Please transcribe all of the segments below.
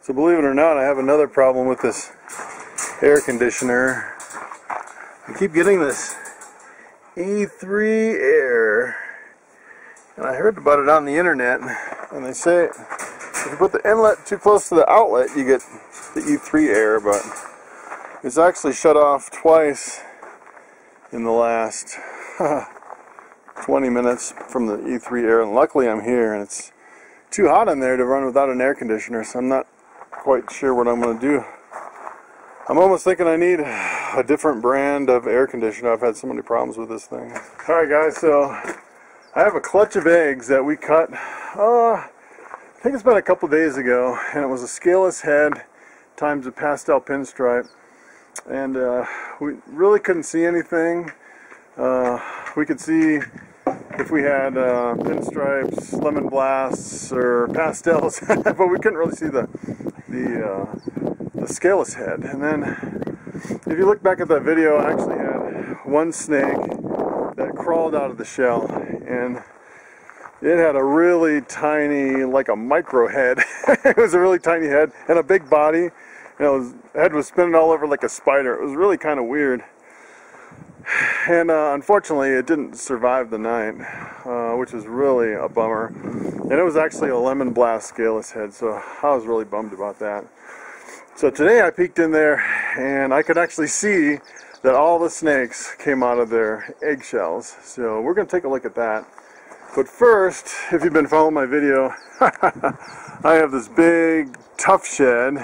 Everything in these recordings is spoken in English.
So believe it or not, I have another problem with this air conditioner. I keep getting this E3 air, and I heard about it on the internet, and they say if you put the inlet too close to the outlet you get the E3 air, but it's actually shut off twice in the last 20 minutes from the E3 air, and luckily I'm here and it's too hot in there to run without an air conditioner, so I'm not quite sure what I'm going to do. I'm almost thinking I need a different brand of air conditioner. I've had so many problems with this thing. Alright guys, so I have a clutch of eggs that we cut, I think it's been a couple days ago, and it was a scaleless head times a pastel pinstripe, and we really couldn't see anything. We could see if we had pinstripes, lemon blasts, or pastels, but we couldn't really see the scaleless head. And then if you look back at that video, I actually had one snake that crawled out of the shell, and it had a really tiny, like a micro head. It was a really tiny head and a big body. Its head was spinning all over like a spider. It was really kind of weird. And unfortunately, it didn't survive the night, which was really a bummer. And it was actually a lemon blast scaleless head, so I was really bummed about that. So today I peeked in there, and I could actually see that all the snakes came out of their eggshells. So we're going to take a look at that. But first, if you've been following my video, I have this big tough shed.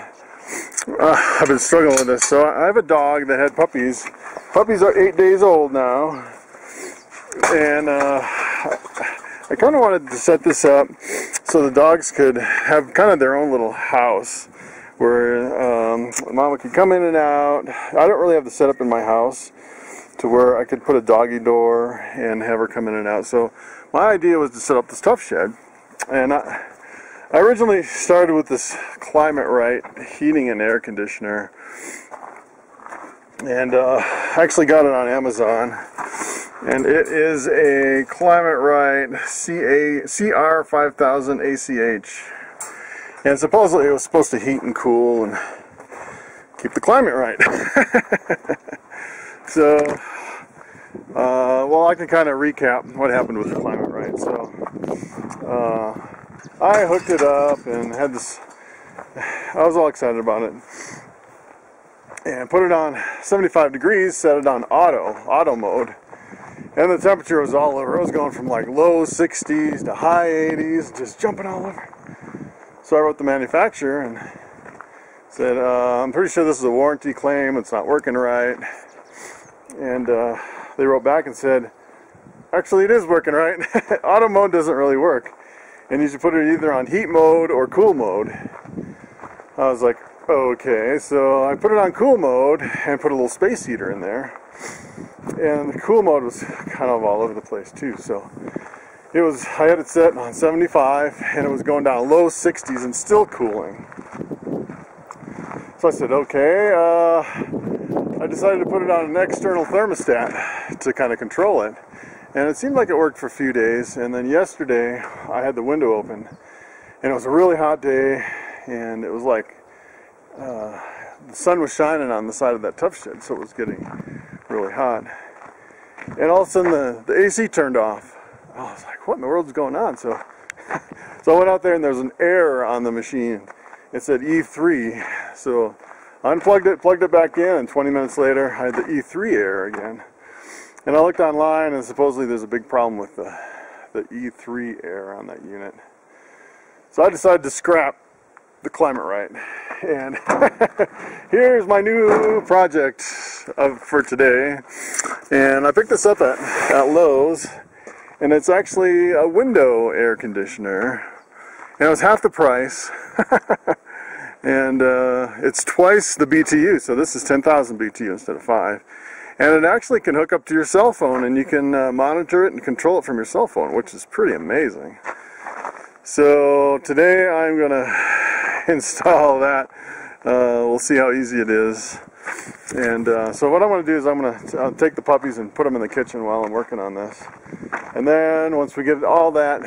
I've been struggling with this. So I have a dog that had puppies. Puppies are 8 days old now, and I kind of wanted to set this up so the dogs could have kind of their own little house where Mama could come in and out. I don't really have the setup in my house to where I could put a doggy door and have her come in and out. So my idea was to set up this tough shed, and I originally started with this Climate Right heating and air conditioner, and actually got it on Amazon, and it is a Climate Right CR5000 ACH, and supposedly it was supposed to heat and cool and keep the climate right. So well, I can kind of recap what happened with the Climate Right. So I hooked it up and had this, I was all excited about it, and put it on 75 degrees, set it on auto mode, and the temperature was all over. It was going from like low 60s to high 80s, just jumping all over. So I wrote the manufacturer and said, I'm pretty sure this is a warranty claim, it's not working right. And they wrote back and said, actually it is working right. Auto mode doesn't really work, and you should put it either on heat mode or cool mode. I was like, okay, so I put it on cool mode and put a little space heater in there, and the cool mode was kind of all over the place too. So it was, I had it set on 75 and it was going down low 60s and still cooling. So I said, okay, I decided to put it on an external thermostat to kind of control it, and it seemed like it worked for a few days. And then yesterday I had the window open, and it was a really hot day, and it was like the sun was shining on the side of that tough shed, so it was getting really hot. And all of a sudden the AC turned off. I was like, what in the world is going on? So I went out there, and there was an error on the machine. It said E3. So I unplugged it, plugged it back in, and 20 minutes later I had the E3 error again. And I looked online, and supposedly there's a big problem with the E3 error on that unit. So I decided to scrap the Climate Right, and here's my new project for today. And I picked this up at Lowe's, and it's actually a window air conditioner, and it was half the price. And it's twice the BTU, so this is 10,000 BTU instead of 5. And it actually can hook up to your cell phone, and you can monitor it and control it from your cell phone, which is pretty amazing. So today I'm going to install that. We'll see how easy it is. And so what I'm going to do is I'm going to take the puppies and put them in the kitchen while I'm working on this. And then once we get all that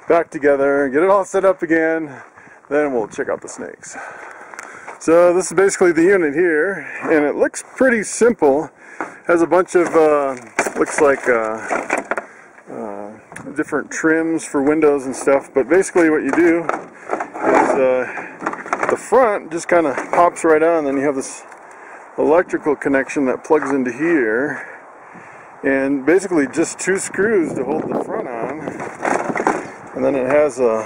back together, get it all set up again, then we'll check out the snakes. So this is basically the unit here, and it looks pretty simple. Has a bunch of looks like different trims for windows and stuff, but basically what you do is the front just kind of pops right on, then you have this electrical connection that plugs into here, and basically just 2 screws to hold the front on, and then it has a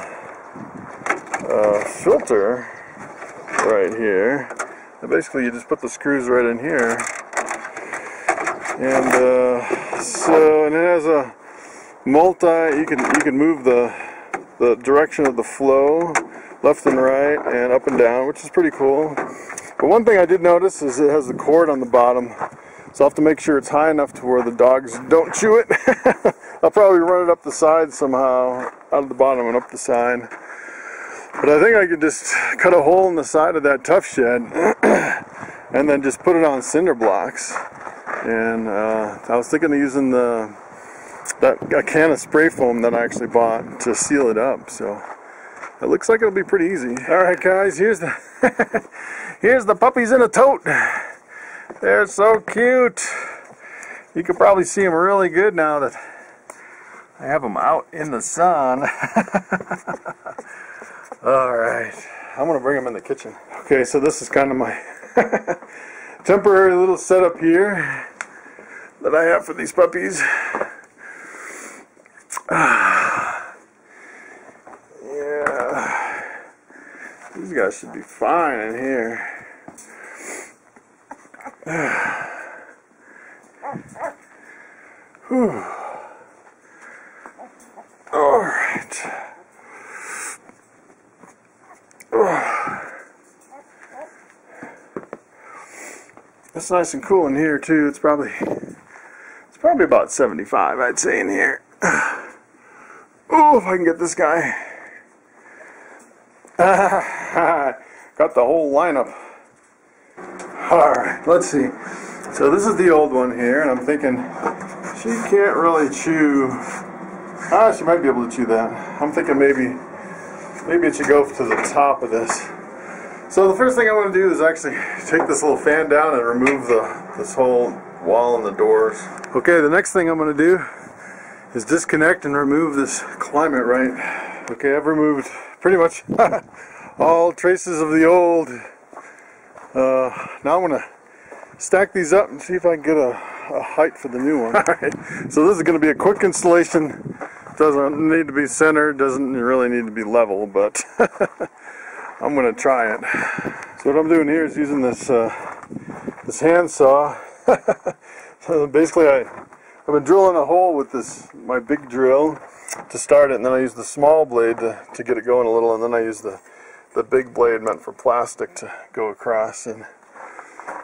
filter right here, and basically you just put the screws right in here, and and it has a you can move the direction of the flow left and right and up and down, which is pretty cool. But one thing I did notice is it has the cord on the bottom, so I'll have to make sure it's high enough to where the dogs don't chew it. I'll probably run it up the side somehow, out of the bottom and up the side. But I think I could just cut a hole in the side of that tough shed and then just put it on cinder blocks. And I was thinking of using a can of spray foam that I actually bought to seal it up. So it looks like it'll be pretty easy. Alright guys, here's the here's the puppies in a tote. They're so cute. You can probably see them really good now that I have them out in the sun. Alright, I'm going to bring them in the kitchen. Okay, so this is kind of my temporary little setup here that I have for these puppies. Yeah, these guys should be fine in here. Whew. Alright. It's nice and cool in here too. It's probably about 75, I'd say, in here. Oh, if I can get this guy. Got the whole lineup. Alright, let's see. So this is the old one here, and I'm thinking she can't really chew. She might be able to chew that. I'm thinking maybe it should go to the top of this. So the first thing I want to do is actually take this little fan down and remove this whole wall and the doors. Okay, the next thing I'm going to do is disconnect and remove this climate right. Okay, I've removed pretty much all traces of the old. Now I'm going to stack these up and see if I can get a height for the new one. Alright, so this is going to be a quick installation. Doesn't need to be centered, doesn't really need to be level, but I'm going to try it. So what I'm doing here is using this this handsaw. So basically I've been drilling a hole with my big drill to start it, and then I use the small blade to get it going a little, and then I use the big blade meant for plastic to go across. And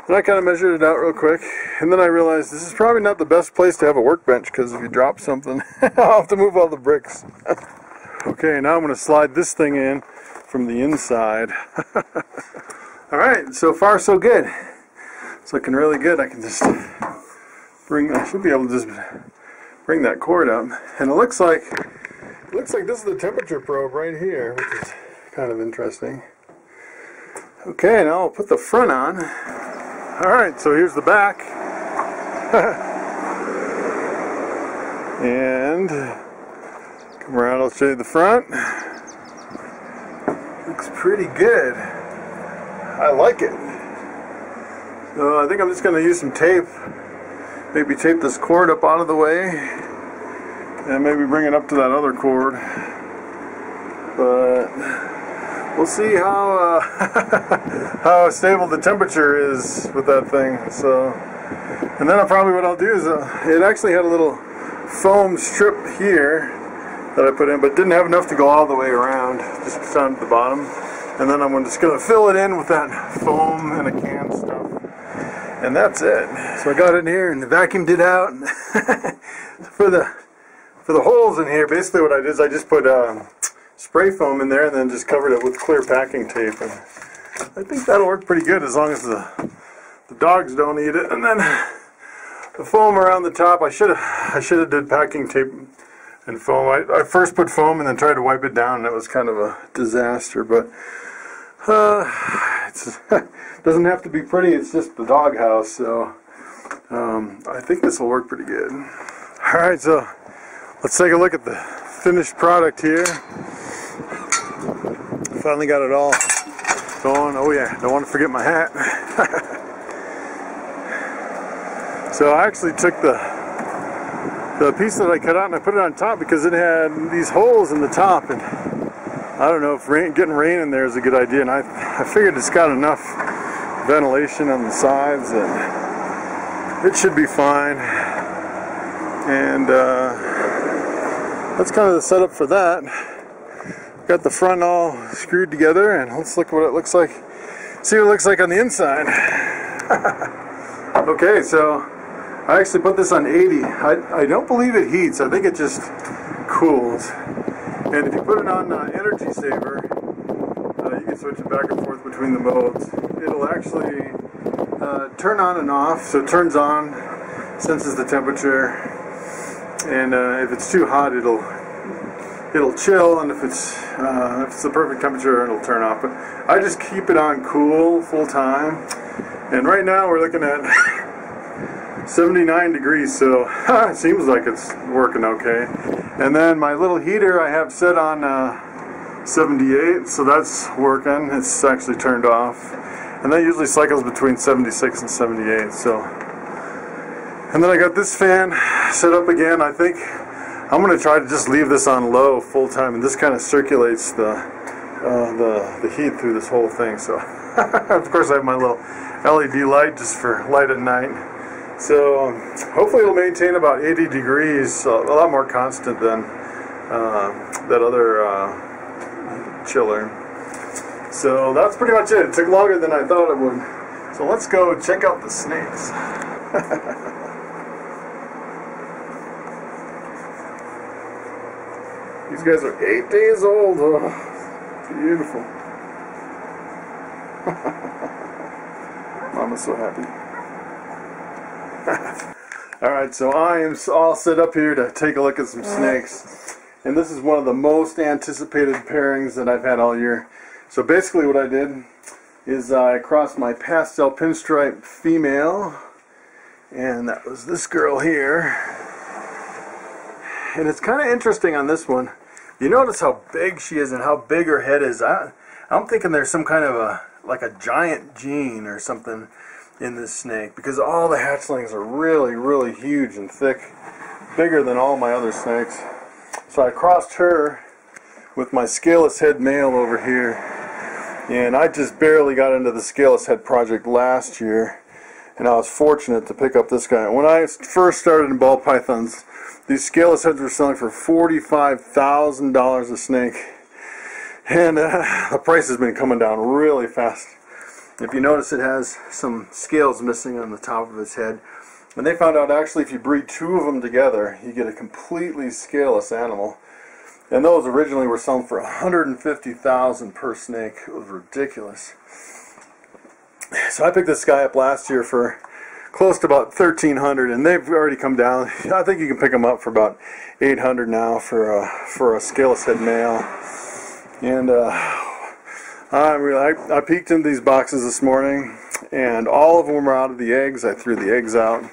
I kind of measured it out real quick, and then I realized this is probably not the best place to have a workbench, because if you drop something, I'll have to move all the bricks. Okay, now I'm going to slide this thing in from the inside. Alright, so far so good. It's looking really good. I can just I should be able to just bring that cord up, and it looks like this is the temperature probe right here, which is kind of interesting. Okay, now I'll put the front on. Alright, so here's the back. And come around, I'll show you the front. Looks pretty good. I like it. So I think I'm just going to use some tape. Maybe tape this cord up out of the way, and maybe bring it up to that other cord. But we'll see how how stable the temperature is with that thing. So, and then what I'll do is it actually had a little foam strip here that I put in, but didn't have enough to go all the way around, just down to the bottom. And then I'm just going to fill it in with that foam and a can stuff, and that's it. So I got it in here and vacuumed it out. for the holes in here, basically what I did is I just put spray foam in there and then just covered it with clear packing tape, and I think that'll work pretty good as long as the dogs don't eat it. And then the foam around the top, I should have did packing tape and foam. I first put foam and then tried to wipe it down, and it was kind of a disaster, but it doesn't have to be pretty, it's just the doghouse, so I think this will work pretty good. Alright, so let's take a look at the finished product here. Finally got it all going. Oh yeah, don't want to forget my hat. So I actually took the piece that I cut out and I put it on top because it had these holes in the top, and I don't know if getting rain in there is a good idea, and I figured it's got enough ventilation on the sides that it should be fine. And that's kind of the setup for that. Got the front all screwed together, and let's look what it looks like. See what it looks like on the inside. Okay, so I actually put this on 80. I don't believe it heats. I think it just cools. And if you put it on Energy Saver, you can switch it back and forth between the modes. It'll actually turn on and off. So it turns on, senses the temperature, and if it's too hot, it'll chill, and if it's the perfect temperature, it'll turn off. But I just keep it on cool full time, and right now we're looking at 79 degrees, so it seems like it's working okay. And then my little heater I have set on 78, so that's working. It's actually turned off, and that usually cycles between 76 and 78. So, and then I got this fan set up again. I think I'm going to try to just leave this on low full time, and this kind of circulates the heat through this whole thing. So of course I have my little LED light just for light at night. So hopefully it'll maintain about 80 degrees, a lot more constant than that other chiller. So that's pretty much it. It took longer than I thought it would. So let's go check out the snakes. These guys are 8 days old. Oh, beautiful. Mama's so happy. Alright, so I am all set up here to take a look at some snakes. And this is one of the most anticipated pairings that I've had all year. So basically what I did is I crossed my pastel pinstripe female, and that was this girl here. And it's kind of interesting on this one. You notice how big she is and how big her head is. I'm thinking there's some kind of like a giant gene or something in this snake, because all the hatchlings are really, really huge and thick, bigger than all my other snakes. So I crossed her with my scaleless head male over here, and I just barely got into the scaleless head project last year, and I was fortunate to pick up this guy. When I first started in ball pythons, these scaleless heads were selling for $45,000 a snake, and the price has been coming down really fast. If you notice, it has some scales missing on the top of its head. And they found out actually if you breed two of them together, you get a completely scaleless animal. And those originally were selling for $150,000 per snake. It was ridiculous. So I picked this guy up last year for close to about $1,300, and they've already come down. I think you can pick them up for about $800 now for a scaleless head male. And I peeked into these boxes this morning, and all of them were out of the eggs. I threw the eggs out,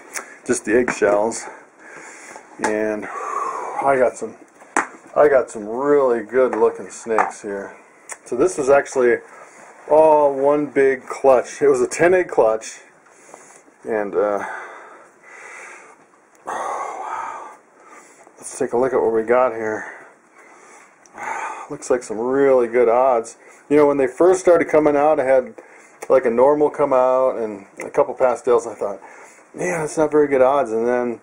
just the egg shells, and I got some really good looking snakes here. So this was actually all one big clutch. It was a 10 egg clutch, and oh, wow. Let's take a look at what we got here. Looks like some really good odds. You know, when they first started coming out, I had like a normal come out and a couple pastels. I thought, yeah, that's not very good odds. And then,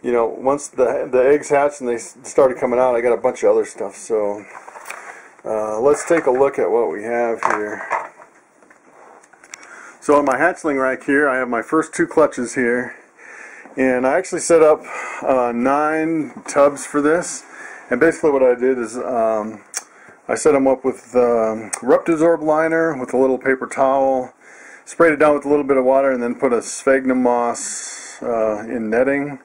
you know, once the eggs hatched and they started coming out, I got a bunch of other stuff. So let's take a look at what we have here. So on my hatchling rack here, I have my first two clutches here, and I actually set up 9 tubs for this. And basically what I did is I set them up with Reptisorb liner with a little paper towel, sprayed it down with a little bit of water, and then put a sphagnum moss in netting,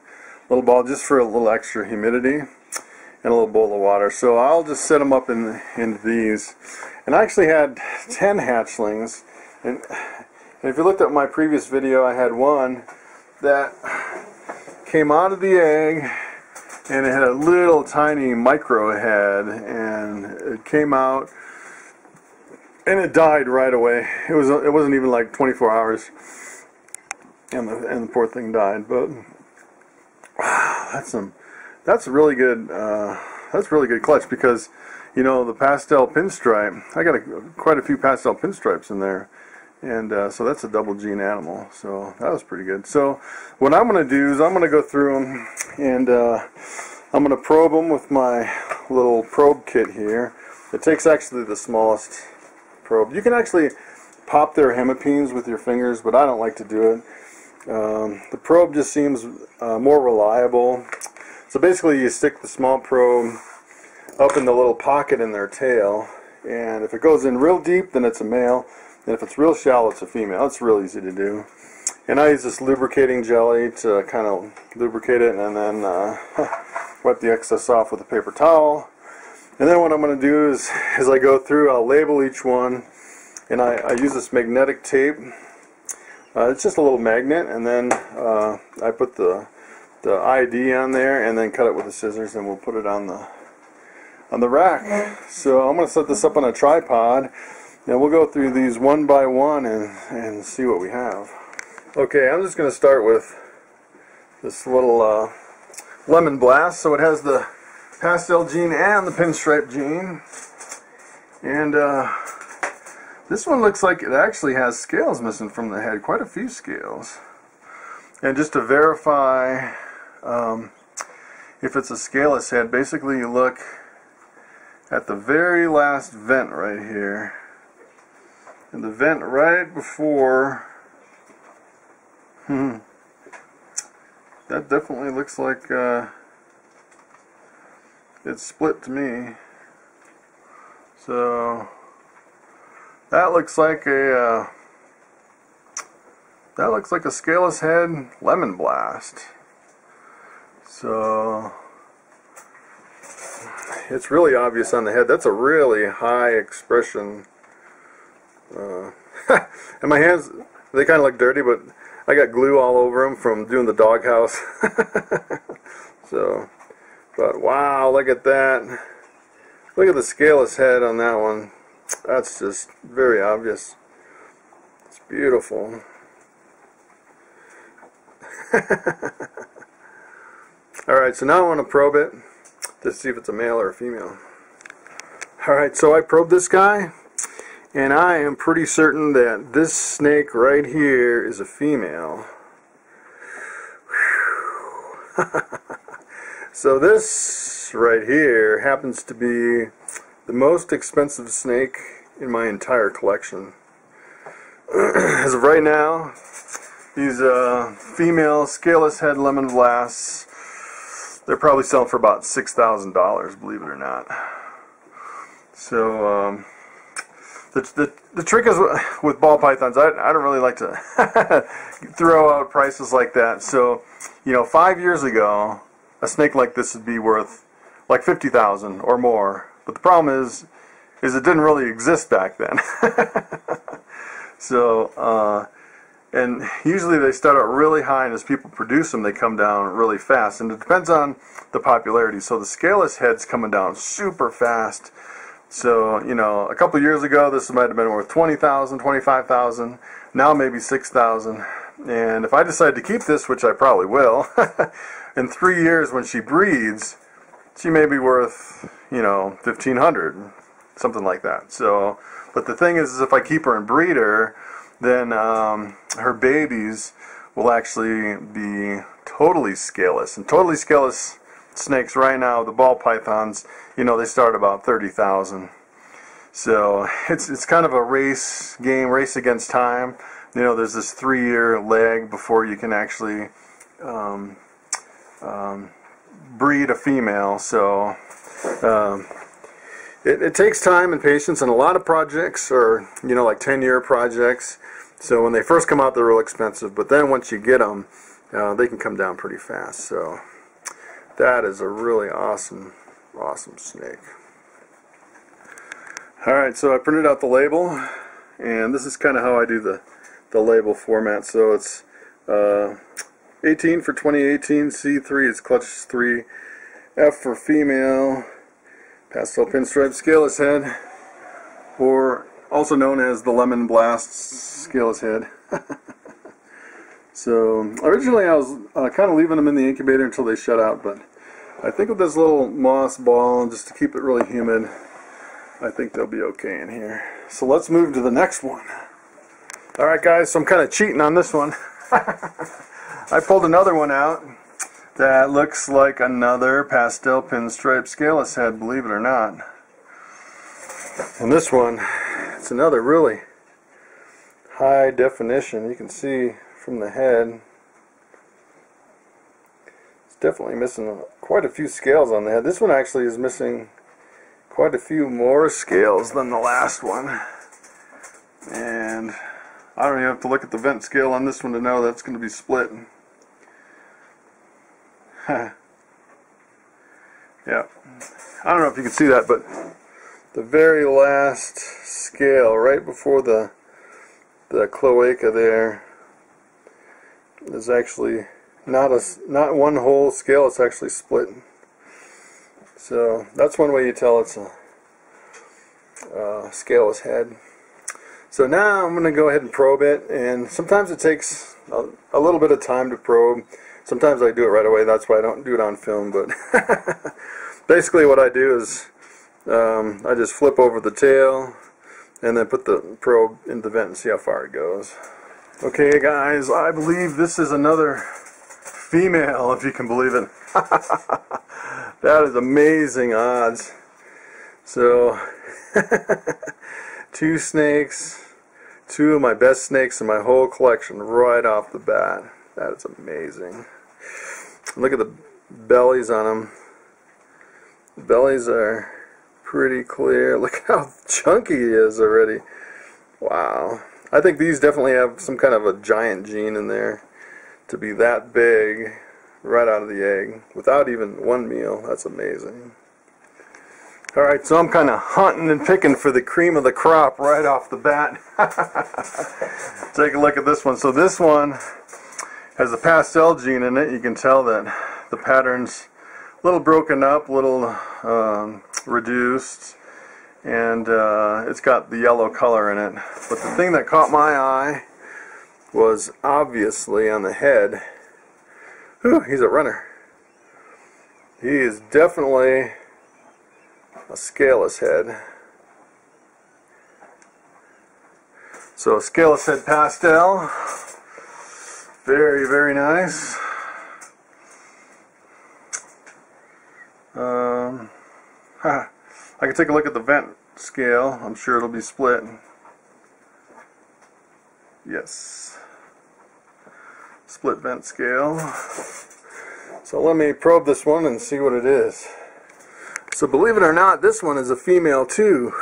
little ball just for a little extra humidity. and a little bowl of water. So I'll just set them up in these. And I actually had 10 hatchlings, and if you looked at my previous video, I had one that came out of the egg, and it had a little tiny micro head, and it came out and it died right away. It wasn't even like 24 hours, and the poor thing died. But that's really good. That's really good clutch, because you know the pastel pinstripe. I got quite a few pastel pinstripes in there, and so that's a double gene animal. So that was pretty good. So what I'm going to do is I'm going to go through them, and I'm going to probe them with my little probe kit here. It takes actually the smallest probe. You can actually pop their hemipines with your fingers, but I don't like to do it. The probe just seems more reliable. So basically you stick the small probe up in the little pocket in their tail, and if it goes in real deep, then it's a male, and if it's real shallow, it's a female. It's real easy to do. And I use this lubricating jelly to kind of lubricate it, and then wipe the excess off with a paper towel. And then what I'm going to do is, as I go through, I'll label each one, and I use this magnetic tape. It's just a little magnet, and then I put the ID on there, and then cut it with the scissors, and we'll put it on the rack. So I'm going to set this up on a tripod, and we'll go through these one by one and see what we have. Okay, I'm just going to start with this little lemon blast. So it has the pastel gene and the pinstripe gene, and this one looks like it actually has scales missing from the head, quite a few scales. And just to verify if it's a scaleless head, basically you look at the very last vent right here, and the vent right before, that definitely looks like it's split to me. So that looks like a scaleless head lemon blast. So it's really obvious on the head. That's a really high expression. And my hands, they kind of look dirty, but I got glue all over them from doing the doghouse. So, but wow, look at that. Look at the scaleless head on that one. That's just very obvious. It's beautiful. Alright, so now I want to probe it to see if it's a male or a female. Alright, so I probed this guy, and I am pretty certain that this snake right here is a female. So this right here happens to be the most expensive snake in my entire collection. As of right now, these female scaleless head lemon blasts, they're probably selling for about $6,000, believe it or not. So the trick is with ball pythons, I don't really like to throw out prices like that. So, you know, 5 years ago, a snake like this would be worth like $50,000 or more. But the problem is it didn't really exist back then. So, and usually they start out really high, and as people produce them, they come down really fast. And it depends on the popularity. So the scaleless head's coming down super fast. So, you know, a couple years ago, this might have been worth $20,000, $25,000. Now maybe $6,000. And if I decide to keep this, which I probably will, in 3 years when she breeds, she may be worth, you know, $1,500, something like that. So, but the thing is if I keep her and breed her, then her babies will actually be totally scaleless. And totally scaleless snakes right now, the ball pythons, you know, they start about $30,000. So it's kind of a race game, race against time. You know, there's this 3-year lag before you can actually breed a female. So it takes time and patience, and a lot of projects are, you know, like 10-year projects. So when they first come out, they're real expensive, but then once you get them, they can come down pretty fast. So that is a really awesome Awesome snake. Alright, so I printed out the label, and this is kind of how I do the label format. So it's 18 for 2018, C3 is clutch 3, F for female, pastel pinstripe scaleless head, or also known as the Lemon Blast scaleless head. So originally I was kind of leaving them in the incubator until they shut out, but I think with this little moss ball, just to keep it really humid, I think they'll be okay in here. So let's move to the next one. Alright guys, so I'm kind of cheating on this one. I pulled another one out that looks like another pastel pinstripe scaleless head, believe it or not. And this one, it's another really high definition. You can see from the head, it's definitely missing quite a few scales on the head. This one actually is missing quite a few more scales than the last one. And I don't even have to look at the vent scale on this one to know that's going to be split. Yeah, I don't know if you can see that, but the very last scale right before the cloaca there is actually not one whole scale, it's actually split. So that's one way you tell it's a scaleless head. So now I'm going to go ahead and probe it, and sometimes it takes a little bit of time to probe. Sometimes I do it right away, that's why I don't do it on film, but basically what I do is I just flip over the tail and then put the probe in the vent and see how far it goes. Okay guys, I believe this is another female, if you can believe it. That is amazing odds. So, two snakes, two of my best snakes in my whole collection right off the bat. That is amazing. Look at the bellies on them. The bellies are pretty clear. Look how chunky he is already. Wow. I think these definitely have some kind of a giant gene in there to be that big right out of the egg without even one meal. That's amazing. Alright, so I'm kind of hunting and picking for the cream of the crop right off the bat. Take a look at this one. So this one has a pastel gene in it. You can tell that the pattern's a little broken up, a little reduced, and it's got the yellow color in it. But the thing that caught my eye was obviously on the head. Whew, he's a runner. He is definitely a scaleless head. So a scaleless head pastel. Very, very nice. I can take a look at the vent scale. I'm sure it'll be split. Yes. Split vent scale. So let me probe this one and see what it is. So believe it or not, this one is a female too.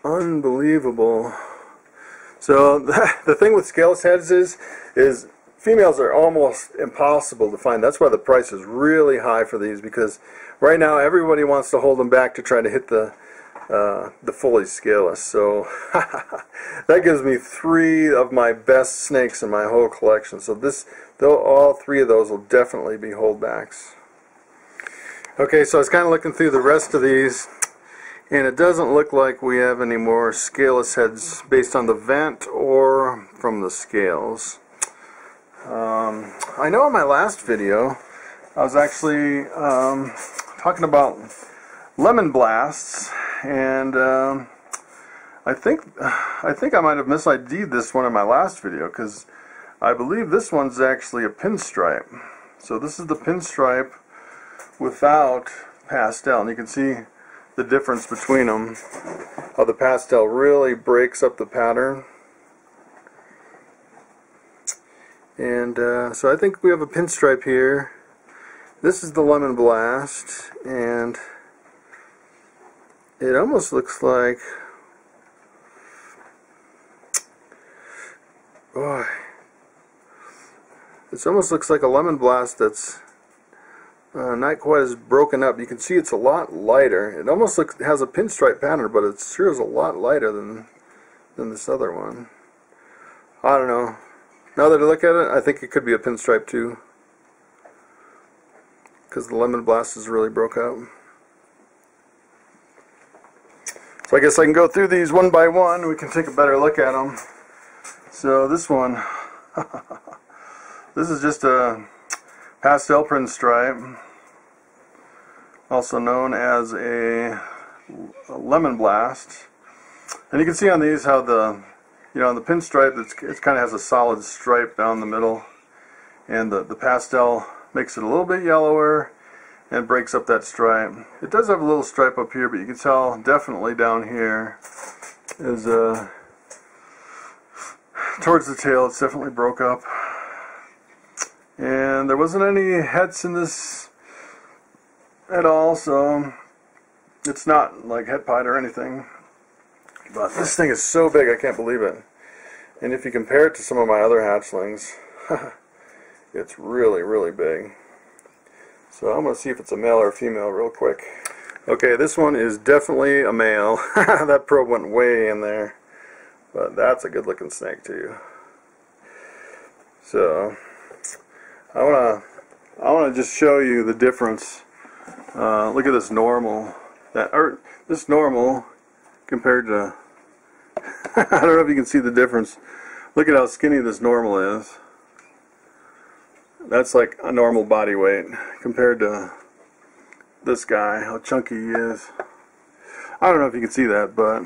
Unbelievable. So the thing with scaleless heads is females are almost impossible to find. That's why the price is really high for these, because right now everybody wants to hold them back to try to hit the fully scaleless. So that gives me 3 of my best snakes in my whole collection. So all 3 of those will definitely be holdbacks. Okay, so I was kind of looking through the rest of these, and it doesn't look like we have any more scaleless heads based on the vent or from the scales. I know in my last video I was actually talking about lemon blasts, and I think I might have mis-ID'd this one in my last video, because I believe this one's actually a pinstripe. So this is the pinstripe without pastel, and you can see the difference between them, how the pastel really breaks up the pattern. And so I think we have a pinstripe here. This is the lemon blast, and it almost looks like, boy, it almost looks like a lemon blast that's not quite as broken up. You can see it's a lot lighter. It almost has a pinstripe pattern, but it sure is a lot lighter than this other one. I don't know. Now that I look at it, I think it could be a pinstripe too, because the lemon blast is really broke up. So I guess I can go through these one by one. We can take a better look at them. So this one, this is just a pastel pinstripe, also known as a lemon blast. And you can see on these how the, on the pinstripe, it kind of has a solid stripe down the middle, and the pastel makes it a little bit yellower and breaks up that stripe. It does have a little stripe up here, but you can tell definitely down here is towards the tail, it's definitely broke up. And there wasn't any heads in this at all, so it's not like head pied or anything. But this thing is so big, I can't believe it. And if you compare it to some of my other hatchlings, it's really, really big. So I'm going to see if it's a male or a female real quick. Okay, this one is definitely a male. That probe went way in there. But that's a good looking snake too. So I want to just show you the difference. Look at this normal. This normal compared to I don't know if you can see the difference. Look at how skinny this normal is. That's like a normal body weight compared to this guy, how chunky he is. I don't know if you can see that, but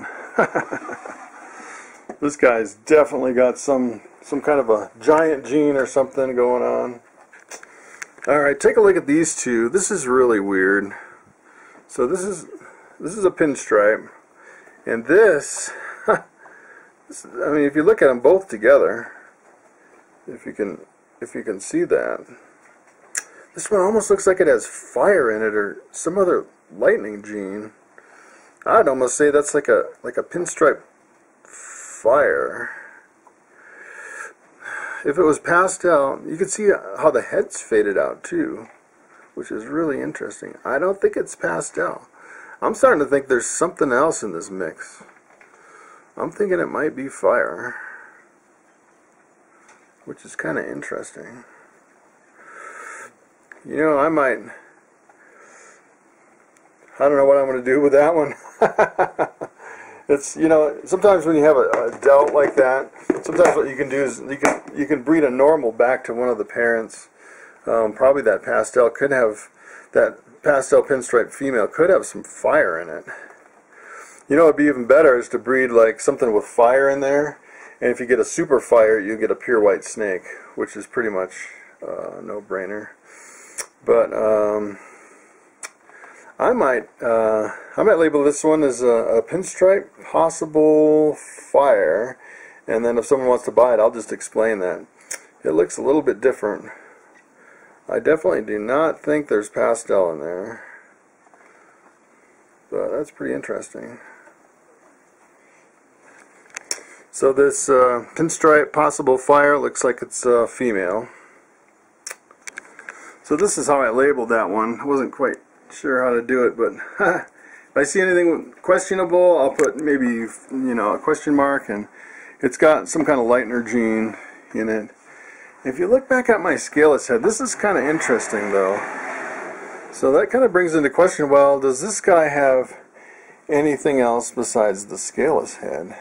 this guy's definitely got some kind of a giant gene or something going on. Alright, take a look at these two. This is really weird. So this is a pinstripe, and this I mean, if you look at them both together, if you can see that, this one almost looks like it has fire in it or some other lightning gene. I'd almost say that's like a pinstripe fire. If it was pastel, you can see how the head's faded out too, which is really interesting. I don't think it's pastel. I'm starting to think there's something else in this mix. I'm thinking it might be fire, which is kind of interesting. You know, I don't know what I'm going to do with that one. It's, sometimes when you have a delt like that, sometimes what you can do is you can breed a normal back to one of the parents. Probably that pastel pinstripe female could have some fire in it. It'd be even better is to breed like something with fire in there, and if you get a super fire, you get a pure white snake, which is pretty much a no-brainer. But I might label this one as a pinstripe possible fire, and then if someone wants to buy it, I'll just explain that. It looks a little bit different. I definitely do not think there's pastel in there, but that's pretty interesting. So this pinstripe possible fire looks like it's female. So this is how I labeled that one. I wasn't quite sure how to do it, but if I see anything questionable, I'll put maybe a question mark, and it's got some kind of lightener gene in it. If you look back at my scaleless head, this is kind of interesting though. So that kind of brings into question, well, does this guy have anything else besides the scaleless head?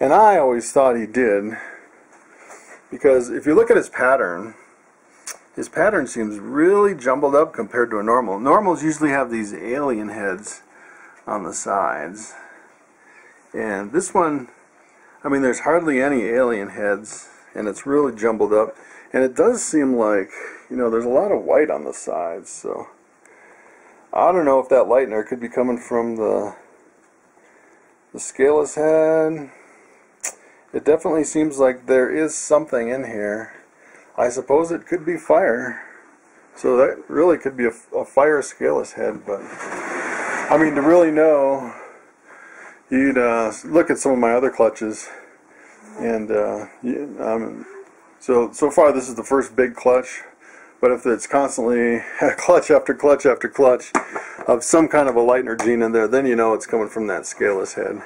And I always thought he did, because if you look at his pattern seems really jumbled up compared to a normal. Normals usually have these alien heads on the sides, and this one, I mean, there's hardly any alien heads, and it's really jumbled up, and it does seem like, there's a lot of white on the sides, so I don't know if that lightener could be coming from the scaleless head. It definitely seems like there is something in here. I suppose it could be fire, so that really could be a fire scaleless head, but I mean, to really know, you'd look at some of my other clutches, and so far this is the first big clutch, But if it's constantly clutch after clutch after clutch of some kind of a lightener gene in there, then you know it's coming from that scaleless head.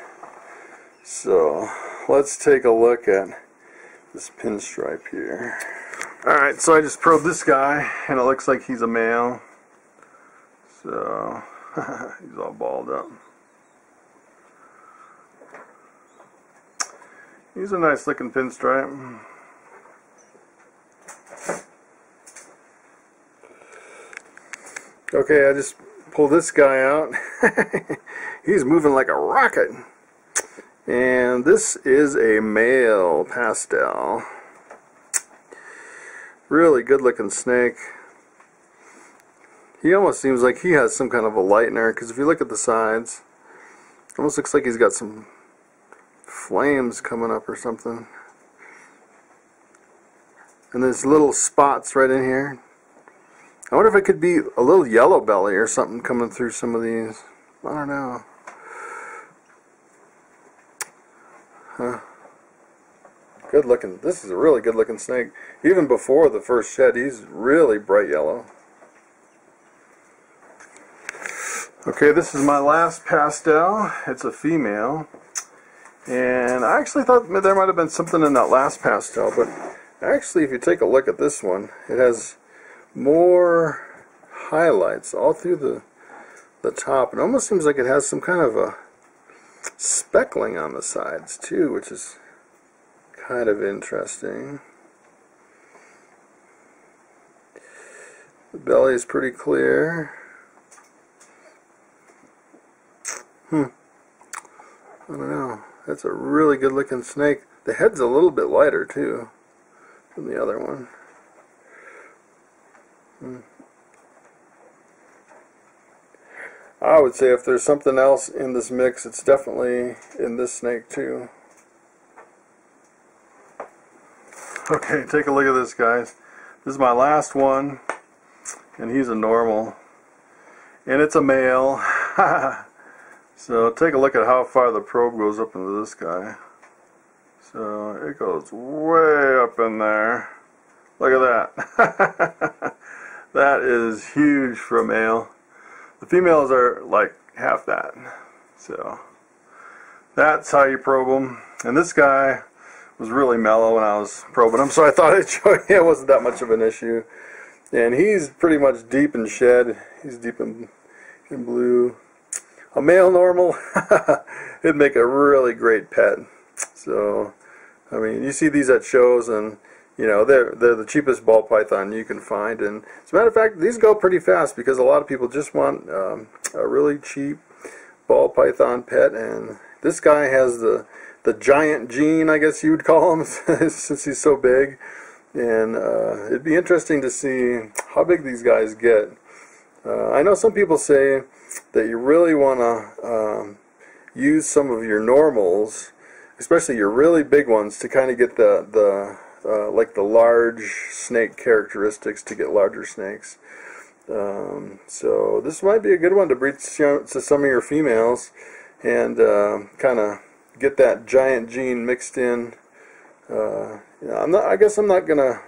So let's take a look at this Pinstripe here. Alright, so I just probed this guy, and it looks like he's a male. So he's all balled up. He's a nice looking pinstripe. Okay, I just pulled this guy out. He's moving like a rocket. And this is a male pastel. Really good looking snake. He almost seems like he has some kind of a lightener, because if you look at the sides, it almost looks like he's got some flames coming up or something. And there's little spots right in here. I wonder if it could be a little yellow belly or something coming through some of these. I don't know. Huh. Good looking. This is a really good looking snake. Even before the first shed, he's really bright yellow. Okay, this is my last pastel. It's a female. And I actually thought there might have been something in that last pastel, but actually if you take a look at this one, it has more highlights all through the top. It almost seems like it has some kind of a speckling on the sides too, which is kind of interesting. The belly is pretty clear. I don't know. That's a really good looking snake. The head's a little bit lighter too than the other one. I would say if there's something else in this mix, it's definitely in this snake too. Okay, take a look at this, guys. This is my last one, and he's a normal, and it's a male. So take a look at how far the probe goes up into this guy. So it goes way up in there. Look at that. That is huge for a male. The females are like half that. So that's how you probe them. And this guy was really mellow when I was probing him, so I thought I'd show you it wasn't that much of an issue. And he's pretty much deep in shed. He's deep in blue. A male normal, it'd make a really great pet. So, I mean, you see these at shows, and you know they're the cheapest ball python you can find. And as a matter of fact, these go pretty fast because a lot of people just want a really cheap ball python pet. And this guy has the giant gene, I guess you would call him, since he's so big. And it'd be interesting to see how big these guys get. I know some people say that you really want to use some of your normals, especially your really big ones, to kind of get like the large snake characteristics, to get larger snakes. So this might be a good one to breed to some of your females and kind of get that giant gene mixed in. I guess I'm not gonna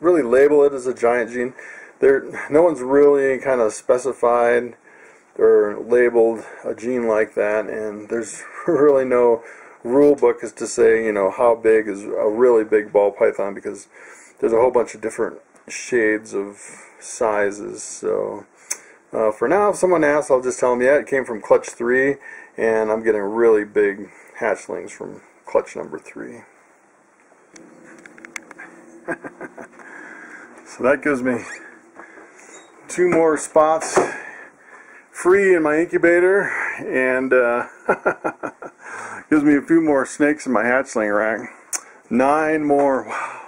really label it as a giant gene. No one's really kind of specified or labeled a gene like that, and there's really no rule book as to say, you know, how big is a really big ball python, because there's a whole bunch of different shades of sizes. So for now, if someone asks, I'll just tell them, yeah, it came from clutch 3, and I'm getting really big hatchlings from clutch number 3. So that gives me 2 more spots free in my incubator, and gives me a few more snakes in my hatchling rack. 9 more. Wow,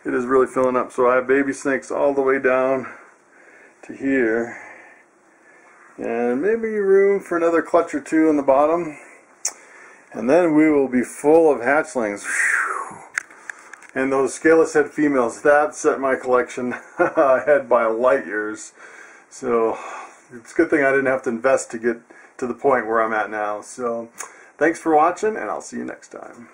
it is really filling up. So I have baby snakes all the way down to here, and maybe room for another clutch or 2 on the bottom, and then we will be full of hatchlings. And those scaleless head females, that set my collection ahead by light years. So it's a good thing I didn't have to invest to get to the point where I'm at now. So thanks for watching, and I'll see you next time.